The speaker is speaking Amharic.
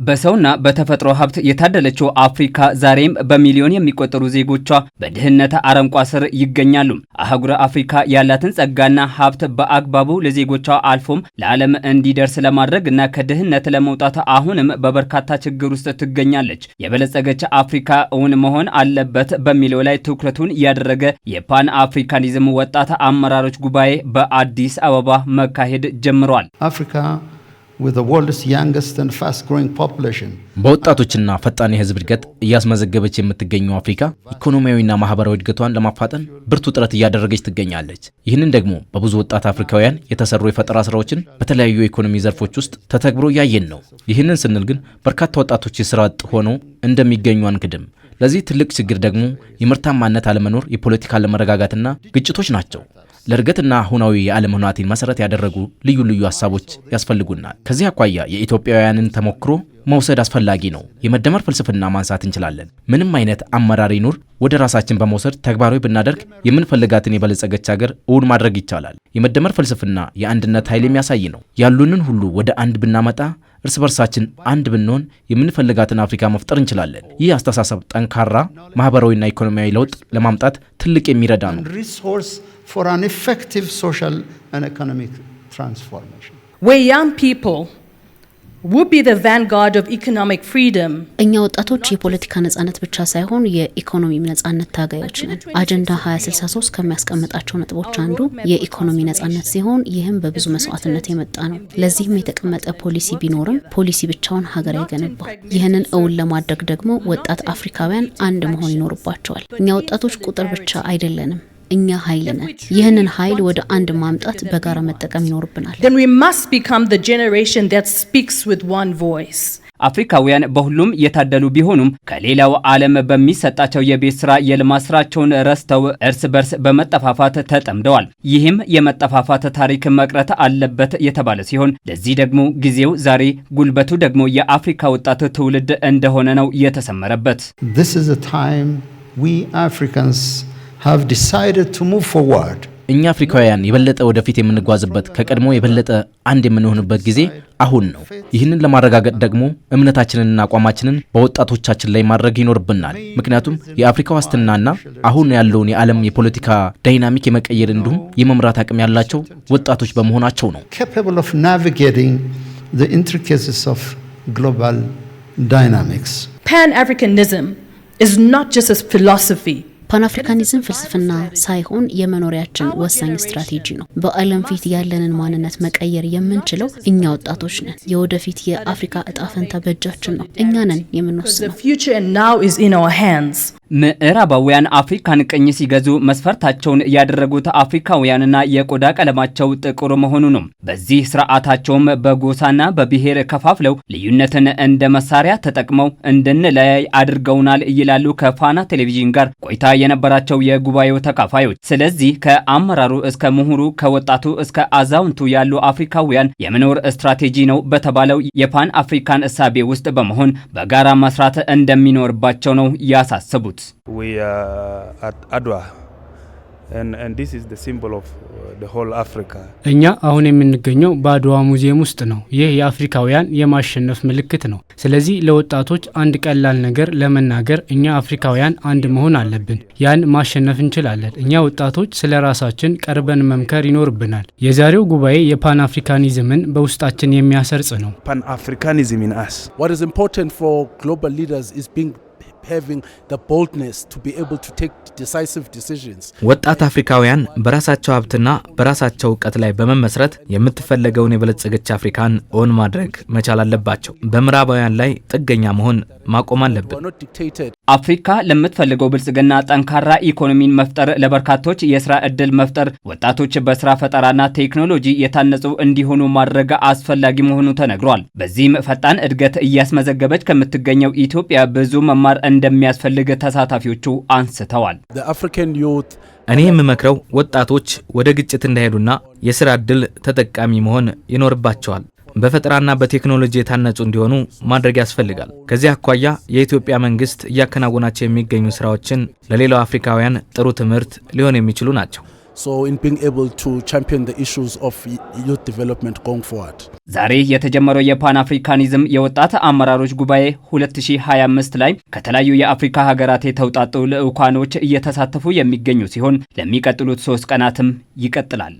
በሰውና በተፈጥሮ ሀብት የታደለችው አፍሪካ ዛሬም በሚሊዮን የሚቆጠሩ ዜጎቿ በድህነት አረንቋ ስር ይገኛሉ። አህጉረ አፍሪካ ያላትን ጸጋና ሀብት በአግባቡ ለዜጎቿ አልፎም ለዓለም እንዲደርስ ለማድረግና ከድህነት ለመውጣት አሁንም በበርካታ ችግር ውስጥ ትገኛለች። የበለጸገች አፍሪካ እውን መሆን አለበት በሚለው ላይ ትኩረቱን ያደረገ የፓን አፍሪካኒዝም ወጣት አመራሮች ጉባኤ በአዲስ አበባ መካሄድ ጀምሯል። with the world's youngest and fast-growing population. በወጣቶችና ፈጣን የህዝብ እድገት እያስመዘገበች የምትገኘው አፍሪካ ኢኮኖሚያዊና ማህበራዊ እድገቷን ለማፋጠን ብርቱ ጥረት እያደረገች ትገኛለች። ይህንን ደግሞ በብዙ ወጣት አፍሪካውያን የተሰሩ የፈጠራ ስራዎችን በተለያዩ የኢኮኖሚ ዘርፎች ውስጥ ተተግብሮ ያየን ነው። ይህንን ስንል ግን በርካታ ወጣቶች የሥራ አጥ ሆነው እንደሚገኙ አንክድም። ለዚህ ትልቅ ችግር ደግሞ የምርታማነት አለመኖር፣ የፖለቲካ አለመረጋጋትና ግጭቶች ናቸው። ለእድገትና አሁናዊ የዓለም ሁኔታን መሰረት ያደረጉ ልዩ ልዩ ሐሳቦች ያስፈልጉናል። ከዚህ አኳያ የኢትዮጵያውያንን ተሞክሮ መውሰድ አስፈላጊ ነው። የመደመር ፍልስፍና ማንሳት እንችላለን። ምንም አይነት አመራር ይኑር ወደ ራሳችን በመውሰድ ተግባራዊ ብናደርግ የምንፈልጋትን የበለጸገች ሀገር እውን ማድረግ ይቻላል። የመደመር ፍልስፍና የአንድነት ኃይል የሚያሳይ ነው። ያሉንን ሁሉ ወደ አንድ ብናመጣ፣ እርስ በርሳችን አንድ ብንሆን የምንፈልጋትን አፍሪካ መፍጠር እንችላለን። ይህ አስተሳሰብ ጠንካራ ማህበራዊና ኢኮኖሚያዊ ለውጥ ለማምጣት ትልቅ የሚረዳ ነው። For an effective social and economic transformation. Where young people would be the vanguard of economic freedom. እኛ ወጣቶች የፖለቲካ ነጻነት ብቻ ሳይሆን የኢኮኖሚ ነጻነት ታጋዮች ነን። አጀንዳ 2063 ከሚያስቀምጣቸው ነጥቦች አንዱ የኢኮኖሚ ነጻነት ሲሆን ይህም በብዙ መስዋዕትነት የመጣ ነው። ለዚህም የተቀመጠ ፖሊሲ ቢኖርም ፖሊሲ ብቻውን ሀገር አይገነባም። ይህንን እውን ለማድረግ ደግሞ ወጣት አፍሪካውያን አንድ መሆን ይኖርባቸዋል። እኛ ወጣቶች ቁጥር ብቻ አይደለንም። እኛ ኃይል ነን። ይህንን ኃይል ወደ አንድ ማምጣት በጋራ መጠቀም ይኖርብናል። Then we must become the generation that speaks with one voice. አፍሪካውያን በሁሉም የታደሉ ቢሆኑም ከሌላው ዓለም በሚሰጣቸው የቤት ስራ የልማት ስራቸውን ረስተው እርስ በርስ በመጠፋፋት ተጠምደዋል። ይህም የመጠፋፋት ታሪክ መቅረት አለበት የተባለ ሲሆን ለዚህ ደግሞ ጊዜው ዛሬ፣ ጉልበቱ ደግሞ የአፍሪካ ወጣት ትውልድ እንደሆነ ነው የተሰመረበት። This is a time we Africans have decided to move forward. እኛ አፍሪካውያን የበለጠ ወደፊት የምንጓዝበት ከቀድሞ የበለጠ አንድ የምንሆንበት ጊዜ አሁን ነው። ይህንን ለማረጋገጥ ደግሞ እምነታችንንና አቋማችንን በወጣቶቻችን ላይ ማድረግ ይኖርብናል። ምክንያቱም የአፍሪካ ዋስትናና አሁን ያለውን የዓለም የፖለቲካ ዳይናሚክ የመቀየር እንዲሁም የመምራት አቅም ያላቸው ወጣቶች በመሆናቸው ነው። Capable of navigating the intricacies of global dynamics. Pan-Africanism is not just a philosophy. ፓንአፍሪካኒዝም ፍልስፍና ሳይሆን የመኖሪያችን ወሳኝ ስትራቴጂ ነው። በዓለም ፊት ያለንን ማንነት መቀየር የምንችለው እኛ ወጣቶች ነን። የወደፊት የአፍሪካ እጣ ፈንታ በእጃችን ነው። እኛ ነን የምንወስነው። The future now is in our hands. ምዕራባውያን አፍሪካን ቅኝ ሲገዙ መስፈርታቸውን ያደረጉት አፍሪካውያንና የቆዳ ቀለማቸው ጥቁር መሆኑ ነው። በዚህ ስርዓታቸውም በጎሳና በብሔር ከፋፍለው ልዩነትን እንደ መሳሪያ ተጠቅመው እንድንለያይ አድርገውናል ይላሉ ከፋና ቴሌቪዥን ጋር ቆይታ የነበራቸው የጉባኤው ተካፋዮች። ስለዚህ ከአመራሩ እስከ ምሁሩ፣ ከወጣቱ እስከ አዛውንቱ ያሉ አፍሪካውያን የመኖር ስትራቴጂ ነው በተባለው የፓን አፍሪካን እሳቤ ውስጥ በመሆን በጋራ መስራት እንደሚኖርባቸው ነው ያሳሰቡት። We are at Adwa and this is the symbol of the whole Africa. እኛ አሁን የምንገኘው በአድዋ ሙዚየም ውስጥ ነው። ይህ የአፍሪካውያን የማሸነፍ ምልክት ነው። ስለዚህ ለወጣቶች አንድ ቀላል ነገር ለመናገር እኛ አፍሪካውያን አንድ መሆን አለብን። ያን ማሸነፍ እንችላለን። እኛ ወጣቶች ስለ ራሳችን ቀርበን መምከር ይኖርብናል። የዛሬው ጉባኤ የፓን አፍሪካኒዝምን በውስጣችን የሚያሰርጽ ነው። Pan Africanism in us. What is important for global leaders is having the boldness to be able to take decisive decisions. ወጣት አፍሪካውያን በራሳቸው ሀብትና በራሳቸው ዕውቀት ላይ በመመስረት የምትፈልገውን የበለጸገች አፍሪካን ኦን ማድረግ መቻል አለባቸው። በምዕራባውያን ላይ ጥገኛ መሆን ማቆም አለብን። አፍሪካ ለምትፈልገው ብልጽግና ጠንካራ ኢኮኖሚን መፍጠር፣ ለበርካቶች የሥራ ዕድል መፍጠር፣ ወጣቶች በሥራ ፈጠራና ቴክኖሎጂ የታነጹ እንዲሆኑ ማድረግ አስፈላጊ መሆኑ ተነግሯል። በዚህም ፈጣን እድገት እያስመዘገበች ከምትገኘው ኢትዮጵያ ብዙ መማር እንደሚያስፈልግ ተሳታፊዎቹ አንስተዋል። እኔ የምመክረው ወጣቶች ወደ ግጭት እንዳይሄዱና የሥራ ዕድል ተጠቃሚ መሆን ይኖርባቸዋል። በፈጠራና በቴክኖሎጂ የታነጹ እንዲሆኑ ማድረግ ያስፈልጋል። ከዚህ አኳያ የኢትዮጵያ መንግስት እያከናወናቸው የሚገኙ ስራዎችን ለሌላው አፍሪካውያን ጥሩ ትምህርት ሊሆን የሚችሉ ናቸው። So in being able to champion the issues of youth development going forward. ዛሬ የተጀመረው የፓን አፍሪካኒዝም የወጣት አመራሮች ጉባኤ 2025 ላይ ከተለያዩ የአፍሪካ ሀገራት የተውጣጡ ልዑካኖች እየተሳተፉ የሚገኙ ሲሆን ለሚቀጥሉት 3 ቀናትም ይቀጥላል።